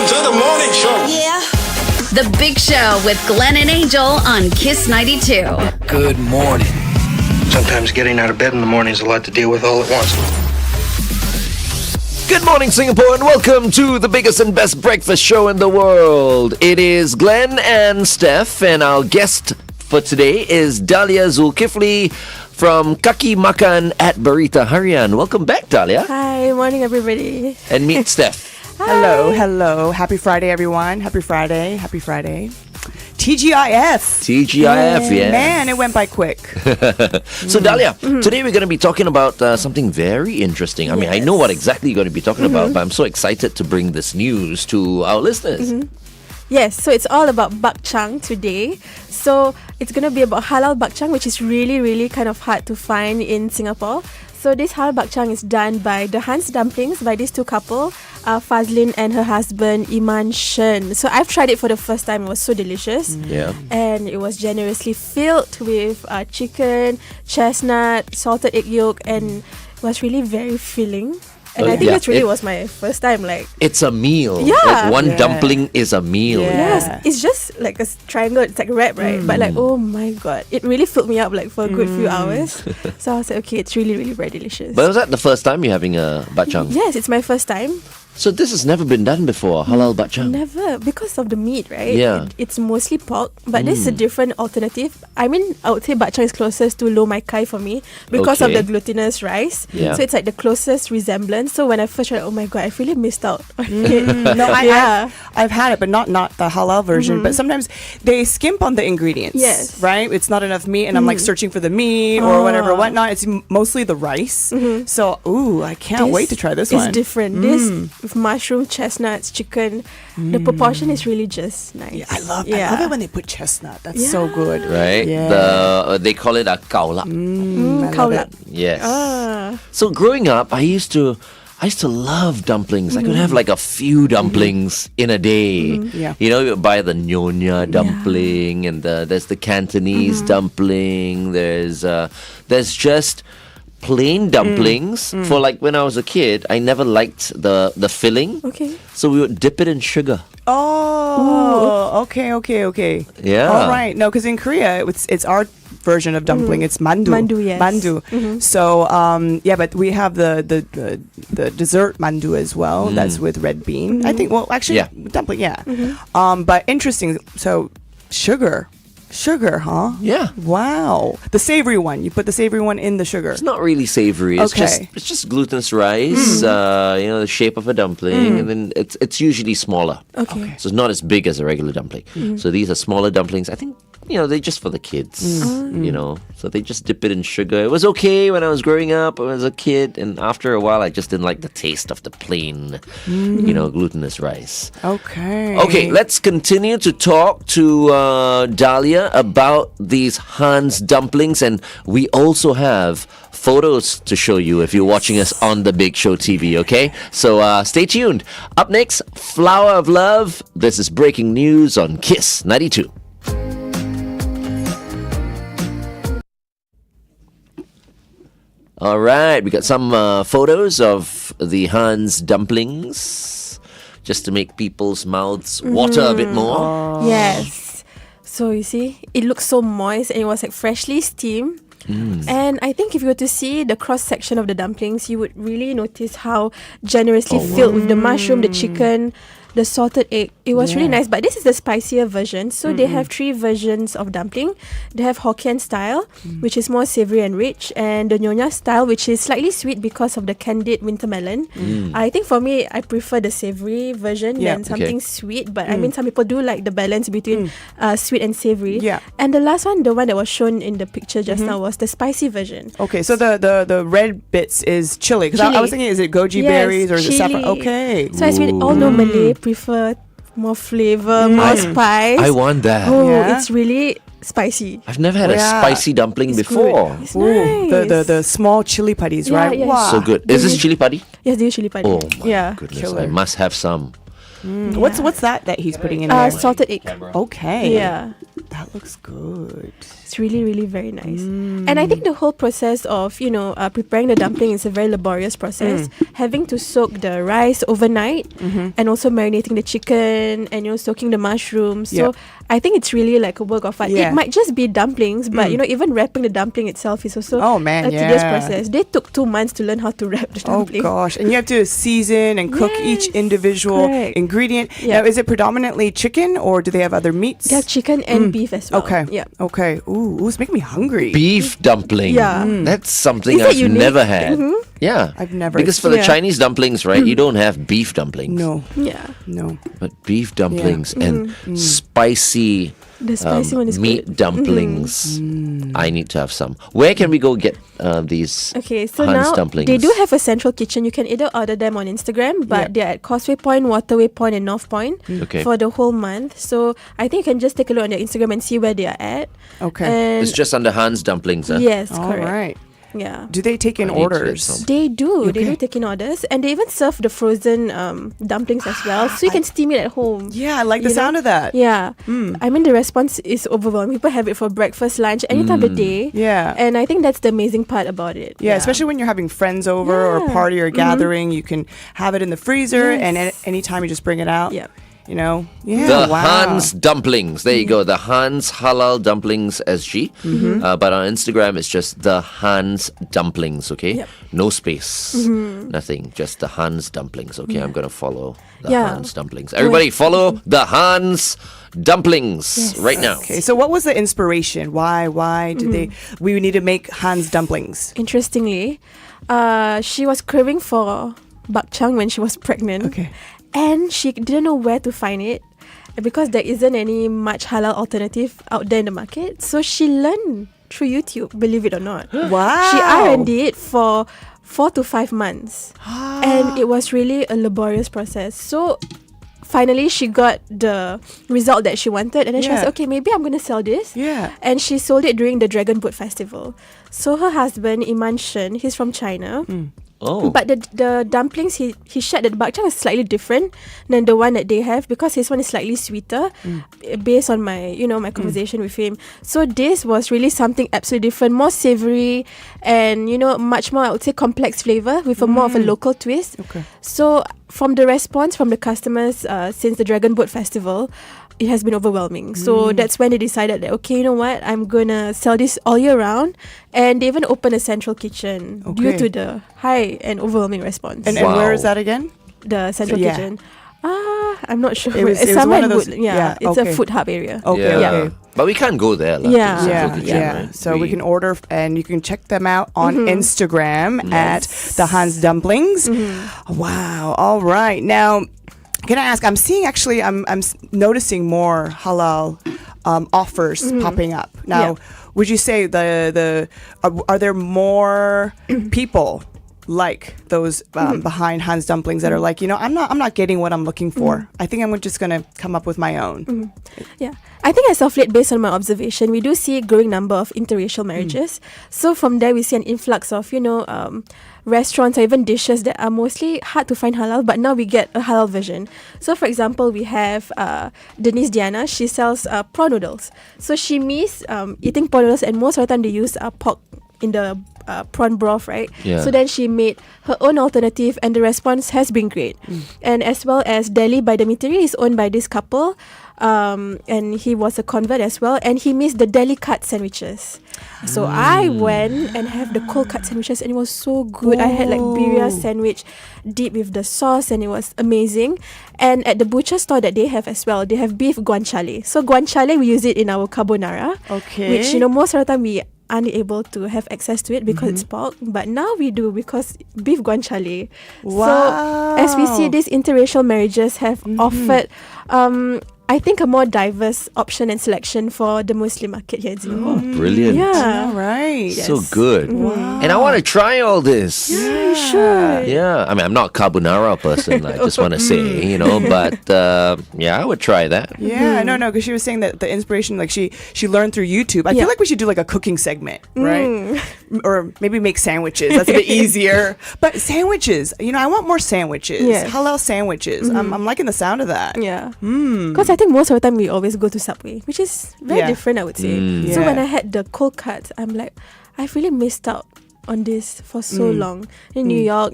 to the morning show. Yeah. The Big Show with Glenn and Angel on Kiss 92. Good morning. Sometimes getting out of bed in the morning is a lot to deal with all at once. Good morning, Singapore, and welcome to the biggest and best breakfast show in the world. It is Glenn and Steph, and our guest for today is Dahlia Zulkifli from Kaki, Makan at Barita Harian. Welcome back, Dahlia. Hi, morning everybody. And meet Steph. Hello. Happy Friday, everyone. Happy Friday. TGIF. TGIF, yeah. Man, it went by quick. So, Dahlia, today we're going to be talking about something very interesting. I mean, I know what exactly you're going to be talking about, but I'm so excited to bring this news to our listeners. Yes, so it's all about bak chang today. So it's going to be about halal bak chang, which is really, really kind of hard to find in Singapore. So this halal bak chang is done by the Hans Dumplings, by these two couple, Fazlin and her husband Iman Shen. So I've tried it for the first time. It was so delicious. Yeah. And it was generously filled with chicken, chestnut, salted egg yolk, and it was really very filling. And I think it really was my first time. Like, it's a meal. Yeah. Like one dumpling is a meal. yes, it's just like a triangle. It's like a wrap, right? But like, oh my god, it really filled me up like for a good few hours. So I was like, okay, it's really, really very delicious. But was that the first time you're having a bak chang? Yes, it's my first time. So this has never been done before, halal bak chang? Never, because of the meat, right? Yeah. It's mostly pork, but this is a different alternative. I mean, I would say bak chang is closest to lo mai kai for me because of the glutinous rice. Yeah. So it's like the closest resemblance. So when I first tried, oh my god, I really missed out. No, I've had it, but not the halal version. But sometimes they skimp on the ingredients. Yes. Right? It's not enough meat, and I'm like searching for the meat or whatnot. It's mostly the rice. So, I can't wait to try this one. It's different. This with mushroom, chestnuts, chicken. The proportion is really just nice. Yeah, I love it when they put chestnut. That's so good. Right? Yeah. They call it a kaulak. Kaulak. Yes. So growing up, I used to love dumplings. I could have like a few dumplings in a day. Yeah. You know, you buy the Nyonya dumpling, and there's the Cantonese dumpling. There's just plain dumplings. For like when I was a kid, I never liked the filling. Okay. So we would dip it in sugar. Oh, okay. Yeah. All right. No, because in Korea, it's our version of dumpling. It's mandu. Mandu, yes. Mandu. So, but we have the dessert mandu as well. That's with red bean. I think. Well, actually, dumpling. Yeah. But interesting. So, sugar, huh? Yeah. Wow. The savory one. You put the savory one in the sugar. It's not really savory. It's just glutinous rice. The shape of a dumpling, and then it's usually smaller. Okay. So it's not as big as a regular dumpling. So these are smaller dumplings. I think they're just for the kids. So they just dip it in sugar. It was okay when I was growing up. When I was a kid, and after a while, I just didn't like the taste of the plain, glutinous rice. Okay. Okay, let's continue to talk to Dahlia about these Hans dumplings, and we also have photos to show you if you're watching us on the Big Show TV, okay? So stay tuned. Up next, Flower of Love. This is breaking news on Kiss 92. All right, we got some photos of the Hans dumplings just to make people's mouths water a bit more. Yes. So you see, it looks so moist, and it was like freshly steamed. And I think if you were to see the cross section of the dumplings, you would really notice how generously filled with the mushroom, the chicken, the salted egg. It was really nice. But this is the spicier version. So they have 3 versions of dumpling. They have Hokkien style, which is more savory and rich, and the Nyonya style, which is slightly sweet because of the candied winter melon. I think for me, I prefer the savory version than something sweet. But I mean, some people do like the balance between sweet and savory. Yeah. And the last one, the one that was shown in the picture just now, was the spicy version. Okay, so the red bits is chili. Because I was thinking, is it goji berries or is it saffron? Okay. So as we all know, Malay prefer more flavor, more spice. I want that. It's really spicy. I've never had a spicy dumpling before. Good. It's nice. The small chili putties, right? Yeah. Wow. So good. Is this chili putty? Yes, they use chili padi. Oh my goodness, Killer. I must have some. What's that he's putting in there? Salted egg. Okay. Yeah. That looks good. It's really, really very nice. And I think the whole process of, preparing the dumpling is a very laborious process. Having to soak the rice overnight and also marinating the chicken and, soaking the mushrooms. So I think it's really like a work of art. Yeah. It might just be dumplings, but, even wrapping the dumpling itself is also a tedious process. They took 2 months to learn how to wrap the dumpling. Oh, gosh. And you have to season and cook each individual ingredient. Yeah. Now, is it predominantly chicken or do they have other meats? They have chicken and beef as well. Okay. Yeah. Okay. Ooh, it's making me hungry. Beef dumpling. Yeah. That's something Is that I've unique? never had. Yeah. I've never Because for the Yeah. Chinese dumplings, right, you don't have beef dumplings. No. Yeah. No. But beef dumplings and spicy The spicy one is meat good. dumplings. I need to have some. Where can we go get these Okay, so Hans now dumplings? they do have a central kitchen. You can either order them on Instagram, but they're at Causeway Point, Waterway Point, and North Point Okay. for the whole month. So I think you can just take a look on their Instagram and see where they are at. Okay. And It's just under Hans dumplings, huh? yes, All correct. right. Yeah. Do they take in I need to get orders? some. They do. They Okay. do take in orders, and they even serve the frozen dumplings as well, so you can steam it at home. Yeah, I like the You know? sound of that. Yeah, I mean the response is overwhelming. People have it for breakfast, lunch, any time of the day. Yeah. and I think that's the amazing part about it. Yeah, especially when you're having friends over or a Yeah. party or a gathering, you can have it in the freezer Yes. and anytime you just bring it out. Yep. Yeah, The wow. Hans dumplings. There you go. The Hans Halal Dumplings SG. But on Instagram, it's just the Hans dumplings. Okay, Yep. no space, nothing. Just the Hans dumplings. Okay, I'm gonna follow the Yeah. Hans dumplings. Everybody, follow the Hans dumplings right now. Okay, so what was the inspiration? Why did we need to make Hans dumplings? Interestingly, she was craving for bak chang when she was pregnant. Okay. And she didn't know where to find it because there isn't any much halal alternative out there in the market. So she learned through YouTube, believe it or not. Wow. She R&D it for 4 to 5 months. And it was really a laborious process. So finally she got the result that she wanted, and then she was Yeah. like, okay, maybe I'm going to sell this. Yeah. And she sold it during the Dragon Boat Festival. So her husband, Iman Shen, he's from China. Oh, But the dumplings, he shared that the bak chang is slightly different than the one that they have because his one is slightly sweeter based on my, my conversation with him. So this was really something absolutely different, more savory and, much more, I would say, complex flavor with a more of a local twist. Okay. So from the response from the customers since the Dragon Boat Festival, it has been overwhelming. So that's when they decided that, okay, you know what, I'm going to sell this all year round. And they even opened a central kitchen due Okay. to the high and overwhelming response. And where is Wow. that again? The central Yeah. kitchen. I'm not sure. It was It's one somewhere of in those- Woodland. Yeah, yeah, it's okay. a food hub area. Okay, yeah. okay. But we can't go there. Lah, Yeah. to the central Yeah, kitchen, yeah. right? So we can order and you can check them out on Instagram at the Hans Dumplings. Wow. All right. Now, can I ask? I'm seeing actually. I'm noticing more halal offers popping up now. Yeah. Would you say are there more people like those behind Hans Dumplings that are like, I'm not getting what I'm looking for. I think I'm just gonna come up with my own. Yeah. I think as of late, based on my observation, we do see a growing number of interracial marriages. So from there, we see an influx of, restaurants or even dishes that are mostly hard to find halal, but now we get a halal version. So for example, we have Denise Diana. She sells prawn noodles. So she miss eating prawn noodles, and most of the time they use pork in the prawn broth, right? Yeah. So then she made her own alternative, and the response has been great. And as well as Dahlia by Dimitri is owned by this couple, and he was a convert as well, and he missed the deli cut sandwiches. So I went and have the cold cut sandwiches, and it was so good. I had like birria sandwich deep with the sauce, and it was amazing. And at the butcher store that they have as well, they have beef guanciale. So guanciale, we use it in our carbonara, Okay. which most of the time we unable to have access to it because it's pork, but now we do because beef guanciale. Wow. So as we see, these interracial marriages have offered I think a more diverse option and selection for the Muslim market here in Singapore. Brilliant. Yeah. All right. Yes. So good. And I want to try all this. Yeah, you should. Yeah, I mean, I'm not a carbonara person. I just want to say, but yeah, I would try that. Yeah, no, because she was saying that the inspiration, like she learned through YouTube. I Yeah. feel like we should do like a cooking segment, right? Or maybe make sandwiches. That's a bit easier. But sandwiches, I want more sandwiches. Yes. Halal sandwiches. I'm liking the sound of that. Yeah. Because I think most of the time we always go to Subway, which is very Yeah. different, I would say. So Yeah. when I had the cold cuts, I'm like, I've really missed out on this for so long. In New York,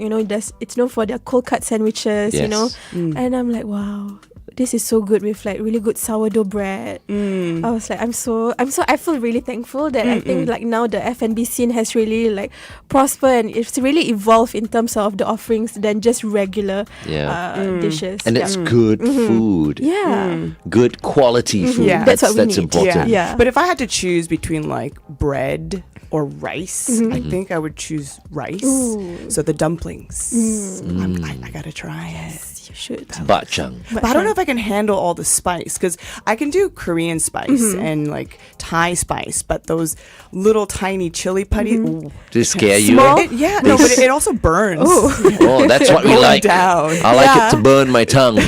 it's known for their cold cut sandwiches, Yes. and I'm like, wow, this is so good with like really good sourdough bread. I was like, I feel really thankful that I think like now the F&B scene has really like prospered and it's really evolved in terms of the offerings than just regular dishes. And it's good food. Yeah. Good quality food. Yeah. That's what we That's need. important. Yeah. But if I had to choose between like bread or rice, I think I would choose rice. So the dumplings. I gotta try it. You should. Bak chang. But I don't know if I can handle all the spice because I can do Korean spice and like Thai spice, but those little tiny chili putty. Do they scare you? Small? No, but it also burns. Oh, that's what we Going like. down. I like it to burn my tongue.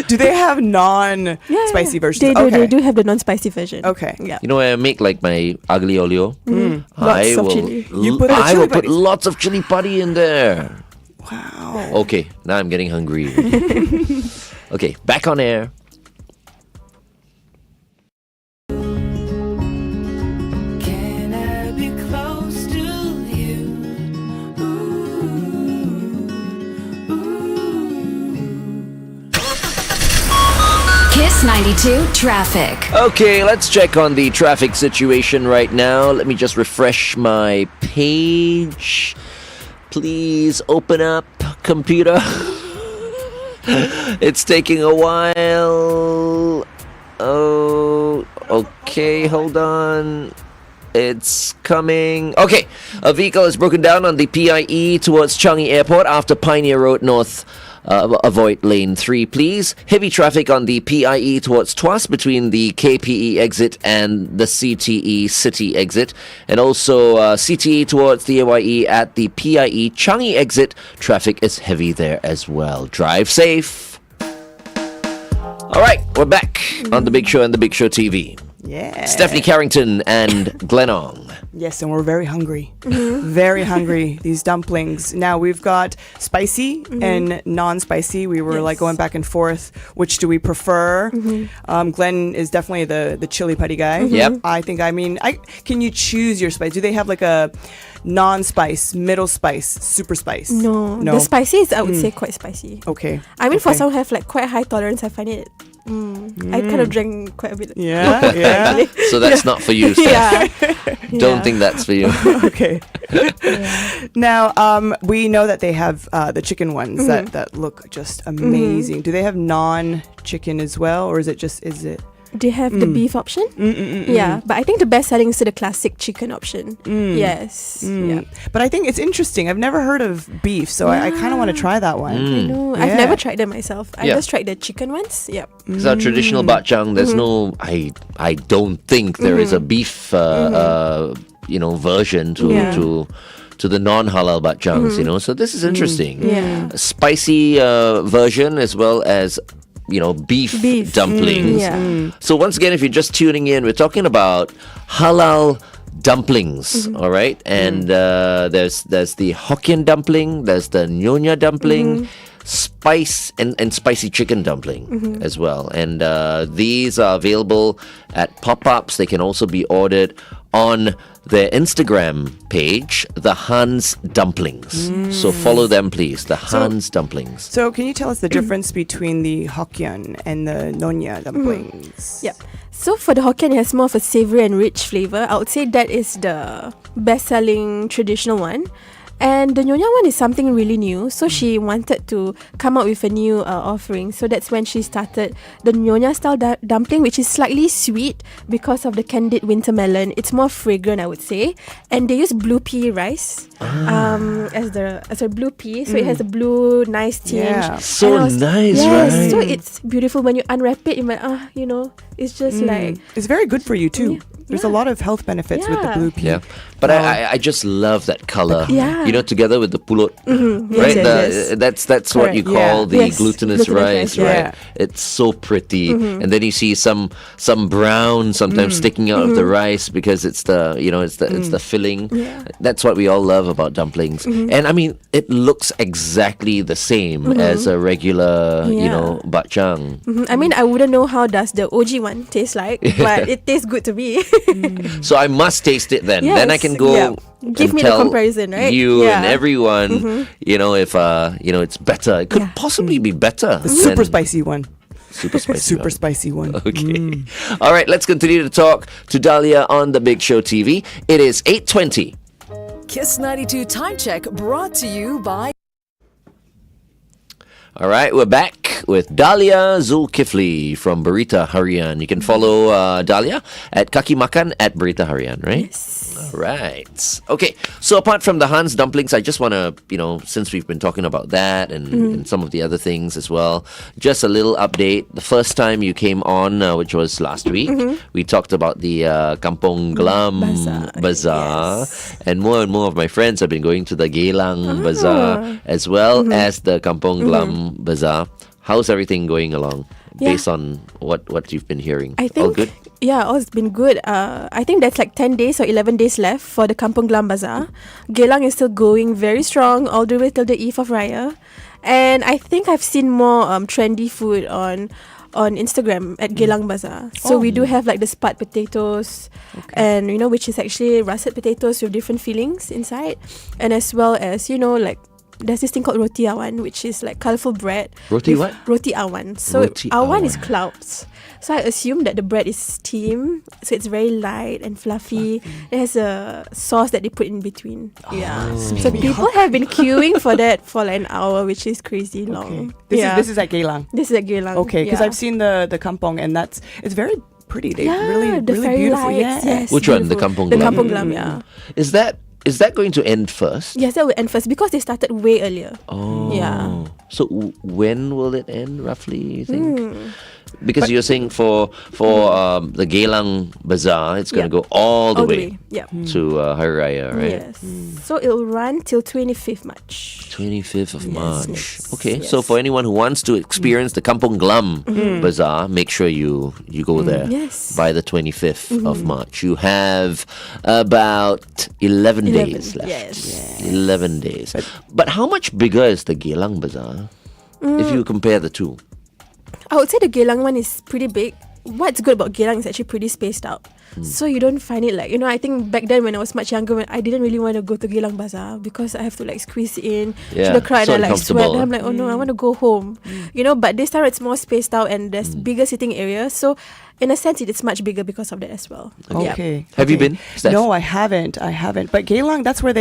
Do they have non-spicy versions? They do. Okay. They do have the non-spicy version. Okay. Yeah. You know, when I make like my aglio olio, I Lots of will, chili. You put the I chili will put putties. lots of chili putty in there. Wow. Okay, now I'm getting hungry. Okay, back on air. Can I be close to you? Kiss 92 traffic. Okay, let's check on the traffic situation right now. Let me just refresh my page. Please open up, computer. It's taking a while. Oh, okay, hold on. It's coming. Okay, a vehicle is broken down on the PIE towards Changi Airport after Pioneer Road North. Avoid lane 3, please. Heavy traffic on the PIE towards Tuas between the KPE exit and the CTE City exit. And also CTE towards the AYE at the PIE Changi exit. Traffic is heavy there as well. Drive safe. All right, we're back on The Big Show and The Big Show TV. Yeah. Stephanie Carrington and Glenong. Yes, and we're very hungry. Very hungry. These dumplings. Now we've got spicy and non-spicy. We were like going back and forth. Which do we prefer? Glenn is definitely the chili putty guy. Yep. Can you choose your spice? Do they have like a non-spice, middle spice, super spice? No. The spicy is, I would say, quite spicy. Okay. I mean, for Okay. some who have like quite high tolerance, I find it. I kind of drank quite a bit. Yeah, yeah. So that's not for you, Steph. Don't think that's for you. Okay. Now, we know that they have the chicken ones that look just amazing. Do they have non-chicken as well, or is it? They have the beef option. Yeah, but I think the best selling is the classic chicken option. Yes. Yeah. But I think it's interesting. I've never heard of beef, so I kind of want to try that one. I know. I've Yeah. never tried them myself. I Yeah. just tried the chicken ones. Yep. It's our traditional bak chang. There's no, I don't think there is a beef, version to the non-halal bak changs. So this is interesting. Yeah. A spicy version as well as beef dumplings. Yeah. So once again, if you're just tuning in, we're talking about halal dumplings. All right, and there's the Hokkien dumpling, there's the Nyonya dumpling. Spice and spicy chicken dumpling as well, and these are available at pop-ups. They can also be ordered on their Instagram page, the Hans Dumplings. So follow them, please, the Hans Dumplings. So can you tell us the difference between the Hokkien and the Nonya dumplings? Yep. So for the Hokkien, it has more of a savory and rich flavor. I would say that is the best-selling traditional one. And the Nyonya one is something really new. So she wanted to come up with a new offering. So that's when she started the Nyonya style dumpling, which is slightly sweet because of the candied winter melon. It's more fragrant, I would say. And they use blue pea rice as a blue pea. So it has a blue, nice tinge. Yeah. So nice, yes, right? so it's beautiful. When you unwrap it, you're like, it's just like... It's very good for you too. There's a lot of health benefits with the blue pea. Yeah, but I just love that color. Yeah. You know, together with the pulot, Yes, right? yes. That's what you Correct. call Yeah. the Yes, glutinous glutinous rice, rice, right? yeah. It's so pretty, and then you see some brown sometimes sticking out of the rice because it's the it's the filling. Yeah. That's what we all love about dumplings, and I mean it looks exactly the same as a regular Yeah. bak chang. I mean, I wouldn't know how does the OG one taste like, but it tastes good to me. So I must taste it then. Then I Yes, can go. yeah. Give and me the tell comparison, right? You Yeah. and everyone, if it's better. It could possibly be better. The super than spicy one. Super spicy. Super one. spicy one. Okay. All right. Let's continue to talk to Dahlia on the Big Show TV. It is 8:20. Kiss 92 Time Check brought to you by. All right, we're back with Dahlia Zulkifli from Berita Harian. You can follow Dahlia at Kaki Makan at Berita Harian, right? Yes. All right. Okay, so apart from the Hans dumplings, I just want to, since we've been talking about that and some of the other things as well, just a little update. The first time you came on, which was last week, we talked about the Kampong Glam Bazaar. Yes. And more of my friends have been going to the Geylang Bazaar as well as the Kampong Glam Bazaar. How's everything going along based on what you've been hearing? I think All good? Yeah, all's been good. I think there's like 10 days or 11 days left for the Kampong Glam Bazaar. Geylang is still going very strong all the way till the Eve of Raya. And I think I've seen more trendy food on Instagram at Geylang Bazaar. So we do have like the spud potatoes and which is actually russet potatoes with different fillings inside, and as well as like there's this thing called roti awan, which is like colorful bread. Roti with- what? Roti awan. So Roti awan is awan. clouds. So I assume that the bread is steamed, so it's very light and fluffy. It has a sauce that they put in between. Yeah. So people have been queuing for that for like an hour, which is crazy long. This is at Geylang. This is at Geylang. Okay, because yeah. I've seen the kampong, and it's very pretty. They Yeah, really the really fairy beautiful. lights, Yeah. yes. Which one? The beautiful. Kampong The Glam? Kampong Glam, yeah. Is that going to end first? Yes, that will end first because they started way earlier. Oh. Yeah. So when will it end roughly, you think? Because you're saying for the Geylang Bazaar, it's going to Yeah. go all the way Yeah. to Hari Raya, right? Yes. So it'll run till 25th March. 25th of March. yes, Okay, yes. so for anyone who wants to experience the Kampong Glam Bazaar, make sure you go there Yes. by the 25th of March. You have about 11 days left. Yes. 11 days. But how much bigger is the Geylang Bazaar if you compare the two? I would say the Geylang one is pretty big. What's good about Geylang is actually pretty spaced out. So you don't find it like, I think back then when I was much younger, I didn't really want to go to Geylang Bazaar because I have to like squeeze in Yeah, to the crowd so and I like sweat. uncomfortable. And I'm like, oh no, I want to go home. But this time it's more spaced out and there's bigger sitting areas. So in a sense, it is much bigger because of that as well. Yeah. Okay. Have you okay. been, Steph? No, I haven't. But Geylang, that's where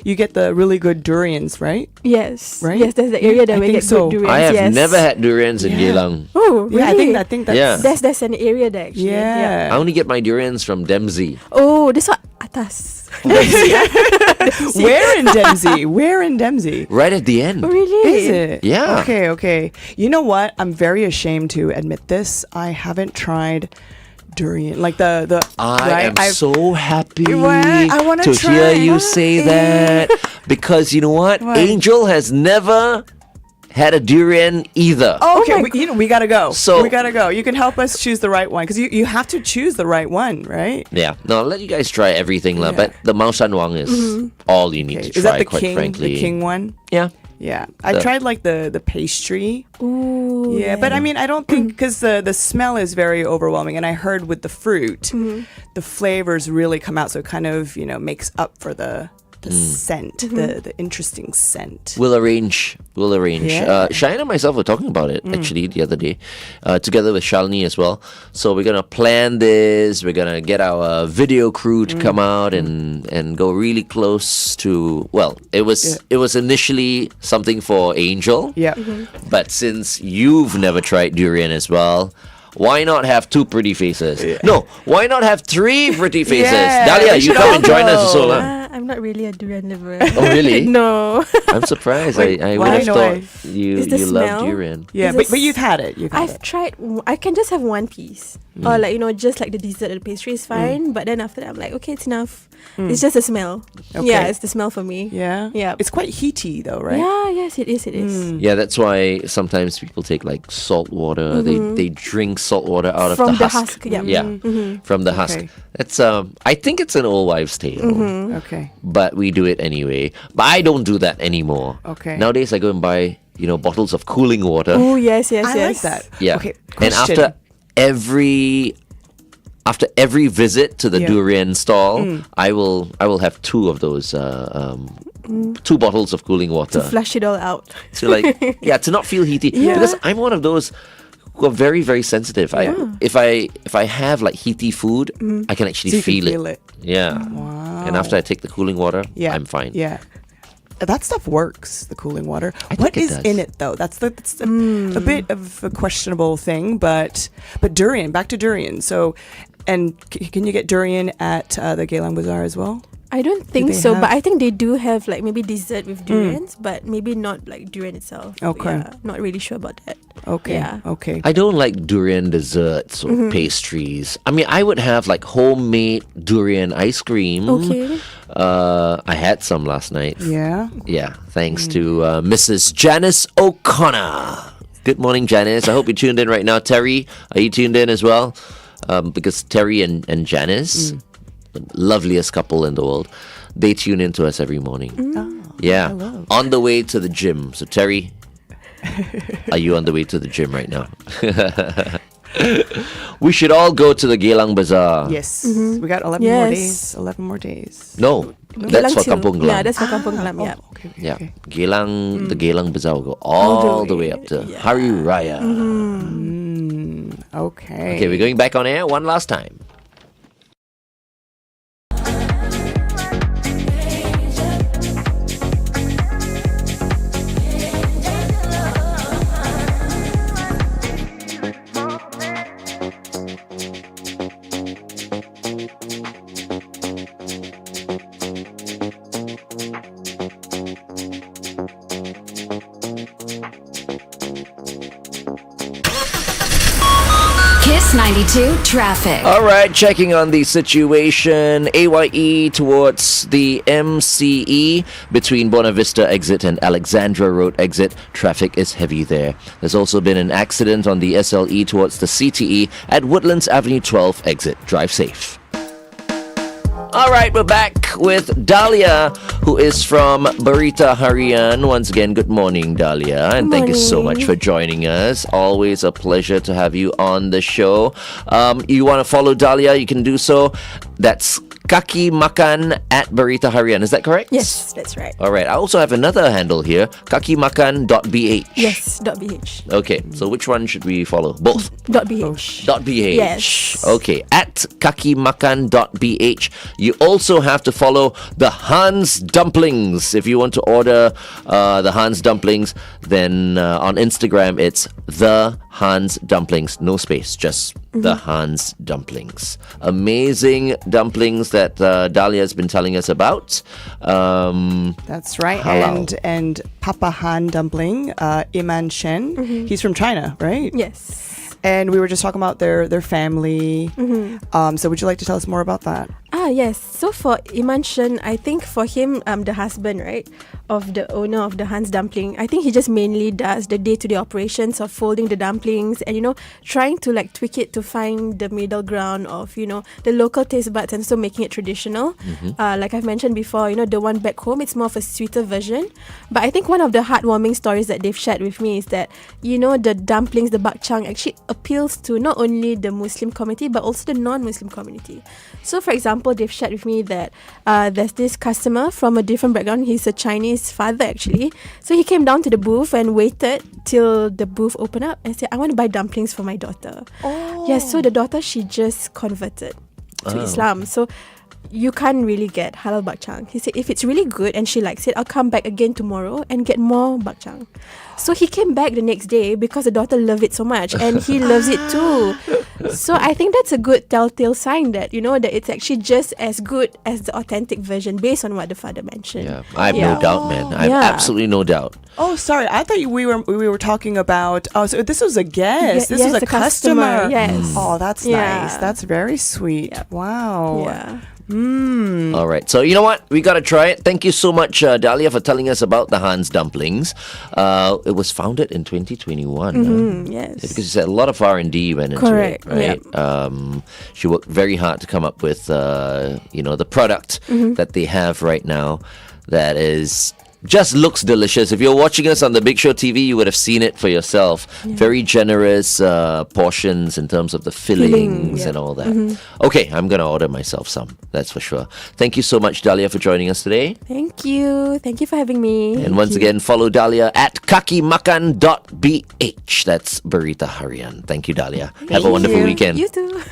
you get the really good durians, right? Yes. Right? Yes, that's the area that I we think get so. good durians. I have yes. never had durians in Yeah. Geylang. Oh, really? Yeah, I think that's Yeah. That's an area there actually. yeah. I only get my durians from Dempsey. Oh, this one atas. Where in Dempsey? Where in Dempsey? Right at the end. Really? Is it? Yeah. Okay. You know what? I'm very ashamed to admit this. I haven't tried durian. Like the I am so happy What? I wanna to try. hear you say that because you know what? What? Angel has never had a durian either. Okay, my we gotta go. So- we gotta go. You can help us choose the right one because you have to choose the right one, right? Yeah, no, I'll let you guys try everything, lah. Yeah. But the Mao Shan Wang is all you need to Is try, that the quite king? frankly. The king one? Yeah. Yeah, I The- tried like the pastry. Ooh. Yeah, but I mean, I don't think because the smell is very overwhelming, and I heard with the fruit, the flavors really come out, so it kind of makes up for the scent, the interesting scent. We'll arrange. Yeah. Cheyenne and myself were talking about it actually the other day, together with Shalini as well. So we're gonna plan this. We're gonna get our video crew to come out and go really close to. Well, it was initially something for Angel. Yeah. But since you've never tried durian as well, why not have two pretty faces? No, why not have three pretty faces? Yeah, Dahlia, we you should come all and join us go. as well. Huh? I'm I'm not really a durian liver. Oh, really? No. I'm surprised. Wait, I would why? have No, thought I- you It's the love smell. durian. Yeah, Is but this- you've had it. I've tried. I can just have one piece, or like just like the dessert or the pastry is fine. But then after that, I'm like, okay, it's enough. It's just the smell. Okay. Yeah, it's the smell for me. Yeah. Yeah. It's quite heaty though, right? Yeah. Yes, it is. It is. Yeah, that's why sometimes people take like salt water. They drink salt water out From of the the husk. husk, yeah. Yeah, from the husk. Okay. It's I think it's an old wives' tale, Okay. but we do it anyway. But I don't do that anymore. Okay. Nowadays, I go and buy bottles of cooling water. Oh yes, yes, I yes. like that. Yeah. Okay. And Question. after every visit to the Yeah. durian stall, I will have two of those 2 bottles of cooling water Flush it all out. to to not feel heaty because I'm one of those who are very very sensitive. If I have like heaty food, I can actually So you can feel feel it. Yeah. Wow. And after I take the cooling water, Yeah. I'm fine. Yeah. That stuff works, the cooling water. I What think it is does. in it though? That's a bit of a questionable thing, but durian, back to durian. So, and can you get durian at the Geylang Bazaar as well? I don't think they so, but have- I think they do have like maybe dessert with durians, but maybe not like durian itself. Okay. Yeah, not really sure about that. Okay. Yeah. Okay. I don't like durian desserts or pastries. I mean, I would have like homemade durian ice cream. Okay. I had some last night. Yeah. Yeah, thanks to Mrs. Janice O'Connor. Good morning, Janice. I hope you're tuned in right now. Terry, are you tuned in as well? Because Terry and Janice, the loveliest couple in the world, they tune in to us every morning. Yeah, on the way to the gym. So, Terry, are you on the way to the gym right now? We should all go to the Geylang Bazaar. Yes. We got 11 more Yes. days. 11 more days. No, that's for Geylang Kampung Til- Yeah, Glam. that's for Kampung Glam. Yeah. Okay. Okay. Yeah, Okay. Geylang, the Geylang Bazaar will go all the way up to Hari Raya. Okay. Okay, we're going back on air one last time. Kiss 92 traffic. All right, checking on the situation. AYE towards the MCE between Buena Vista exit and Alexandra Road exit. Traffic is heavy there. There's also been an accident on the SLE towards the CTE at Woodlands Avenue 12 exit. Drive safe. All right, we're back with Dahlia, who is from Berita Harian. Once again, good morning, Dahlia. And thank you so much for joining us. Always a pleasure to have you on the show. You want to follow Dahlia, you can do so. That's Kaki Makan at Berita Harian. Is that correct? Yes, that's right. All right. I also have another handle here, kakimakan.bh. Yes, .bh. Okay, so which one should we follow? Both. .bh. .bh. Yes. Okay, at kakimakan.bh. You also have to follow the Hans Dumplings. If you want to order the Hans Dumplings, then on Instagram it's the Hans Dumplings. No space, just the Hans Dumplings. Amazing dumplings that Dahlia has been telling us about. That's right. Halal. And Papa Han Dumpling, Iman Shen, he's from China, right? Yes. And we were just talking about their family. So would you like to tell us more about that? Yes. So for Iman Shen, I think for him, the husband, right, of the owner of the Hans Dumpling, I think he just mainly does the day-to-day operations of folding the dumplings and, trying to like tweak it to find the middle ground of, the local taste buds and so making it traditional. Like I've mentioned before, the one back home, it's more of a sweeter version. But I think one of the heartwarming stories that they've shared with me is that, the dumplings, the bak chang, actually appeals to not only the Muslim community but also the non-Muslim community. So for example, they've shared with me that there's this customer from a different background. He's a Chinese father actually. So he came down to the booth and waited till the booth opened up and said, I want to buy dumplings for my daughter. Yes, so the daughter, she just converted to Islam. So you can't really get halal bak chang. He said if it's really good and she likes it, I'll come back again tomorrow and get more bak chang. So he came back the next day because the daughter loved it so much and he loves it too. So I think that's a good telltale sign that that it's actually just as good as the authentic version based on what the father mentioned. Yeah, I have no doubt, man. I have Yeah. absolutely no doubt. Oh, sorry. I thought we were talking about. Oh, so this was a guest. This yes, was a a customer, customer. yes. Oh, that's Yeah. nice. That's very sweet. Wow. Yeah. All right. So, you know what? We got to try it. Thank you so much, Dahlia, for telling us about the Hans Dumplings. It was founded in 2021. Yes. Because you said a lot of R&D went into Correct, it, right? She worked very hard to come up with, the product that they have right now that is just looks delicious. If you're watching us on the Big Show TV, you would have seen it for yourself. Very generous portions in terms of the fillings and all that. Okay, I'm going to order myself some. That's for sure. Thank you so much, Dahlia, for joining us today. Thank you. Thank you for having me. And once again, follow Dahlia at kakimakan.bh. That's Burrito Harian. Thank you, Dahlia. Have a wonderful weekend. You too.